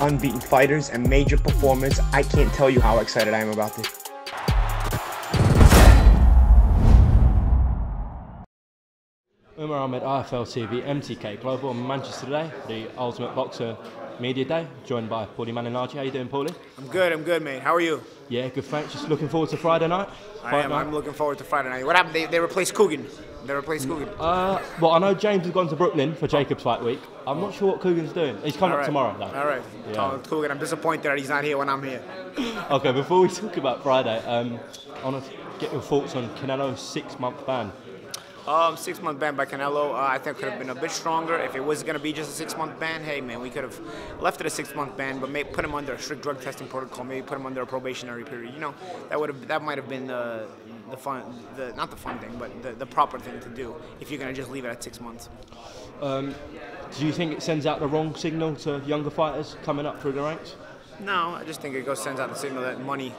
unbeaten fighters and major performers. I can't tell you how excited I am about this. Umar Ahmed, IFL TV, MTK Global in Manchester today, the Ultimate Boxer Media Day, joined by PAULIE MALIGNAGGI. How you doing, Paulie? I'm good, mate. How are you? Yeah, good, thanks. Just looking forward to Friday night? I'm looking forward to Friday night. What happened? They replaced Coogan. Well, I know James has gone to Brooklyn for Jacob's fight week. I'm not sure what Coogan's doing. He's coming up tomorrow, though. All right. Yeah. Coogan, I'm disappointed that he's not here when I'm here. Okay, before we talk about Friday, I want to get your thoughts on Canelo's 6-month ban. 6-month ban by Canelo, I think could have been a bit stronger. If it was going to be just a 6-month ban, hey man, we could have left it a 6-month ban, but put him under a strict drug testing protocol. Maybe put him under a probationary period. You know, that might have been not the fun thing, but the proper thing to do if you're going to just leave it at 6 months. Do you think it sends out the wrong signal to younger fighters coming up through the ranks? No, I just think it sends out the signal that money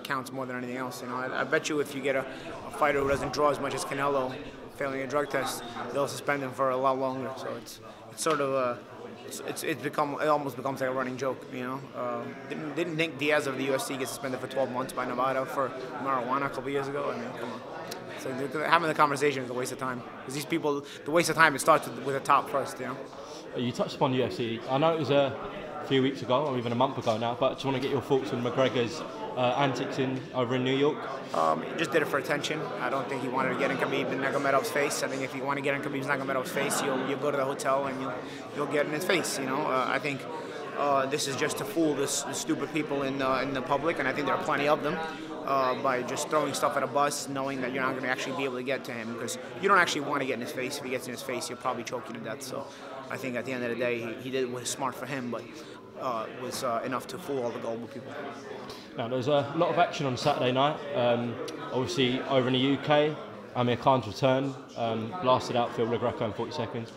counts more than anything else. You know, I bet you if you get a fighter who doesn't draw as much as Canelo, failing a drug test, they'll suspend him for a lot longer. So it's sort of it almost becomes like a running joke. You know, didn't Nick Diaz of the UFC get suspended for 12 months by Nevada for marijuana a couple years ago? I mean, come on. So having the conversation is a waste of time because these people, the waste of time, it starts with the top first. You know. You touched upon UFC. I know it was a few weeks ago, or even a month ago now, but I just want to get your thoughts on McGregor's antics over in New York. He just did it for attention. I don't think he wanted to get in Khabib Nurmagomedov's face. I think if you want to get in Khabib Nurmagomedov's face, you'll go to the hotel and you'll get in his face. You know, I think this is just to fool the stupid people in the public, and I think there are plenty of them. By just throwing stuff at a bus, knowing that you're not going to actually be able to get to him, because you don't actually want to get in his face. If he gets in his face, he'll probably choke you to death. So I think at the end of the day, he did what was smart for him, but was enough to fool all the gullible people. Now, there's a lot of action on Saturday night. Obviously, over in the UK, Amir Khan's return, blasted out Phil Greco in 40 seconds.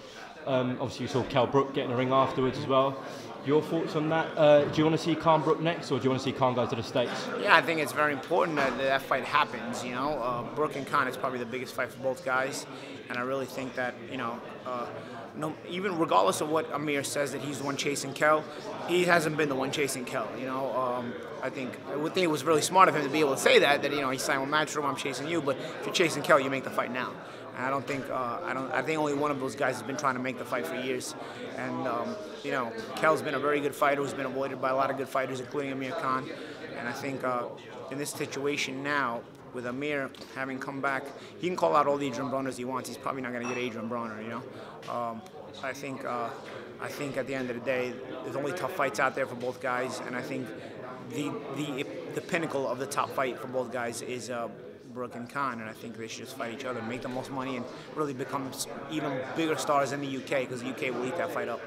Obviously, you saw Kell Brook get in the ring afterwards as well. Your thoughts on that? Do you want to see Khan Brook next, or do you want to see Khan go to the States? Yeah, I think it's very important that fight happens. You know, Brook and Khan is probably the biggest fight for both guys, and I really think that, you know, even regardless of what Amir says that he's the one chasing Kell, he hasn't been the one chasing Kell. You know, I think it was really smart of him to be able to say that you know, he signed with Matchroom, I'm chasing you, but if you're chasing Kell, you make the fight now. And I think only one of those guys has been trying to make the fight for years. And you know, Kell's been a very good fighter who's been avoided by a lot of good fighters, including Amir Khan. And I think in this situation now, with Amir having come back, he can call out all the Adrian Broners he wants. He's probably not going to get Adrian Broner, you know. I think at the end of the day, there's only tough fights out there for both guys, and I think the pinnacle of the top fight for both guys is Brook and Khan, and I think they should just fight each other, make the most money, and really become even bigger stars in the UK, because the UK will eat that fight up.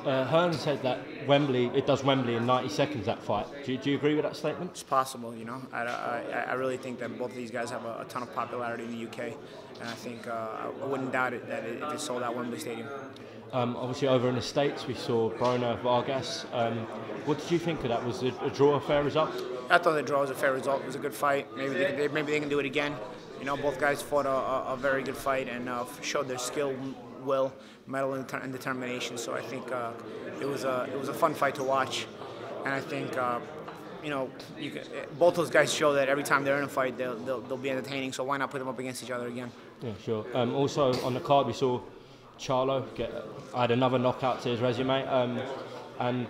Hearn said that it does Wembley in 90 seconds, that fight. Do you agree with that statement? It's possible, you know. I really think that both of these guys have a ton of popularity in the UK, and I think I wouldn't doubt it that if it sold out Wembley Stadium. Obviously, over in the States, we saw Broner Vargas. What did you think of that? Was a draw a fair result? I thought the draw was a fair result. It was a good fight. Maybe they can do it again. You know, both guys fought a very good fight and showed their skill, will, mettle, and determination. So I think it was a fun fight to watch, and I think you know, both those guys show that every time they're in a fight, they'll be entertaining. So why not put them up against each other again? Yeah, sure. Also on the card, we saw Charlo add another knockout to his resume, and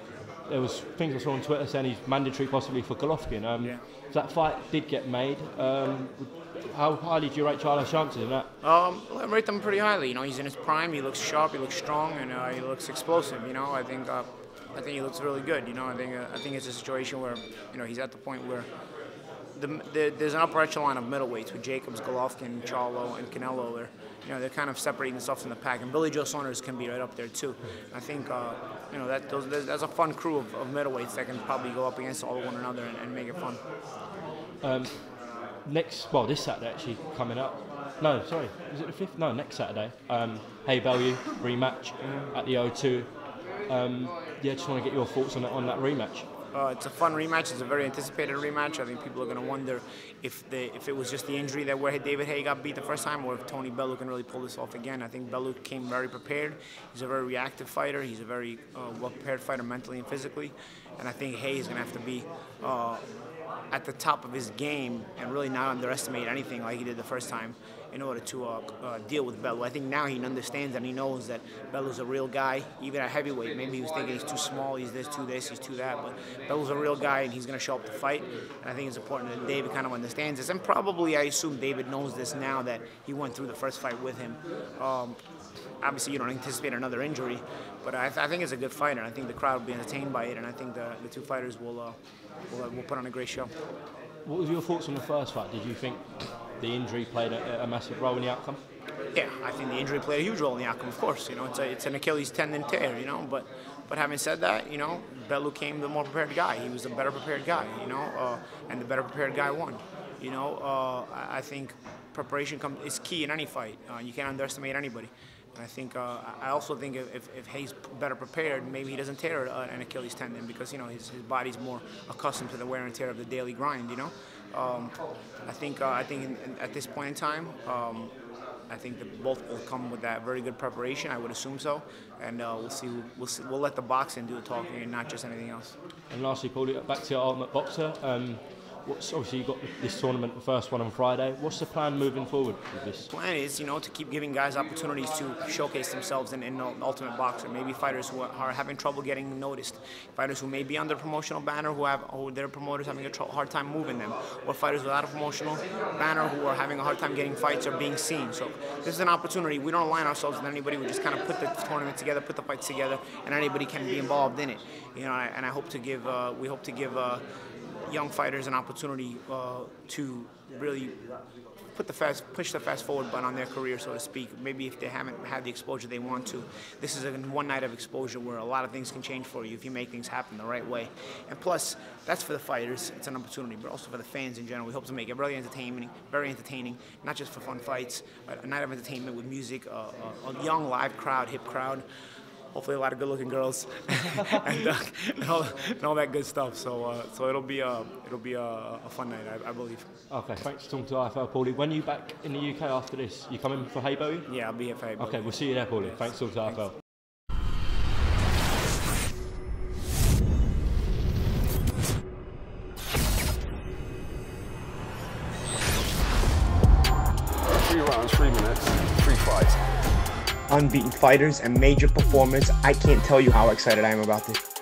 there was things I saw on Twitter saying he's mandatory possibly for Golovkin. Yeah. That fight did get made. How highly do you rate Charlo's chances in that? I rate them pretty highly. You know, he's in his prime. He looks sharp. He looks strong, and he looks explosive. You know, I think he looks really good. You know, I think it's a situation where, you know, he's at the point where there's an upper echelon of middleweights with Jacobs, Golovkin, Charlo, and Canelo. Where, you know, they're kind of separating themselves from the pack, and Billy Joe Saunders can be right up there too. I think you know, that's a fun crew of middleweights that can probably go up against all one another and make it fun. This Saturday actually coming up. No, sorry, is it the 5th? No, next Saturday. Hey Bellew rematch at the O2. Yeah, just want to get your thoughts on that rematch. it's a fun rematch. It's a very anticipated rematch. I think people are going to wonder if it was just the injury that where David Haye got beat the first time, or if Tony Bellew can really pull this off again. I think Bellew came very prepared. He's a very reactive fighter. He's a very well-prepared fighter mentally and physically. And I think Haye is going to have to be at the top of his game and really not underestimate anything like he did the first time in order to deal with Bellew. I think now he understands and he knows that Bellew's a real guy, even at heavyweight. Maybe he was thinking he's too small, he's this, he's too that, but Bellew's a real guy and he's going to show up to fight. And I think it's important that David kind of understands this. And probably, I assume, David knows this now that he went through the first fight with him. Obviously, you don't anticipate another injury, but I think it's a good fight, and I think the crowd will be entertained by it, and I think the two fighters will put on a great show. What was your thoughts on the first fight? Did you think the injury played a massive role in the outcome? Yeah, I think the injury played a huge role in the outcome. Of course, you know, it's an Achilles tendon tear, you know. But having said that, you know, Bellew came the more prepared guy. He was a better prepared guy, you know, and the better prepared guy won. You know, I think preparation is key in any fight. You can't underestimate anybody. And I think I also think if Haye's better prepared, maybe he doesn't tear an Achilles tendon because, you know, his body's more accustomed to the wear and tear of the daily grind. You know, I think at this point in time, I think that both will come with that very good preparation. I would assume so, and we'll see. We'll let the boxing do the talking and not just anything else. And lastly, Paulie, back to your ultimate boxer. Obviously, you've got this tournament, the first one on Friday. What's the plan moving forward with this? The plan is, you know, to keep giving guys opportunities to showcase themselves in the Ultimate Boxer. Maybe fighters who are having trouble getting noticed, fighters who may be under promotional banner who their promoters having a hard time moving them, or fighters without a promotional banner who are having a hard time getting fights or being seen. So this is an opportunity. We don't align ourselves with anybody. We just kind of put the tournament together, put the fights together, and anybody can be involved in it. You know, and I hope to give. We hope to give young fighters an opportunity to really push the fast forward button on their career, so to speak. Maybe if they haven't had the exposure they want to. This is a one night of exposure where a lot of things can change for you if you make things happen the right way. And plus, that's for the fighters, it's an opportunity, but also for the fans in general. We hope to make it really entertaining, not just for fun fights, but a night of entertainment with music, a young live crowd, hip crowd. Hopefully a lot of good-looking girls and all that good stuff. So it'll be a fun night, I believe. Okay, thanks for talking to IFL, Paulie. When are you back in the UK after this? You coming for Haye Bellew? Yeah, I'll be here for Haye Bellew. Okay, we'll see you there, Paulie. Thanks for talking to IFL. Three rounds, 3 minutes, 3 fights. Unbeaten fighters and major performance. I can't tell you how excited I am about this.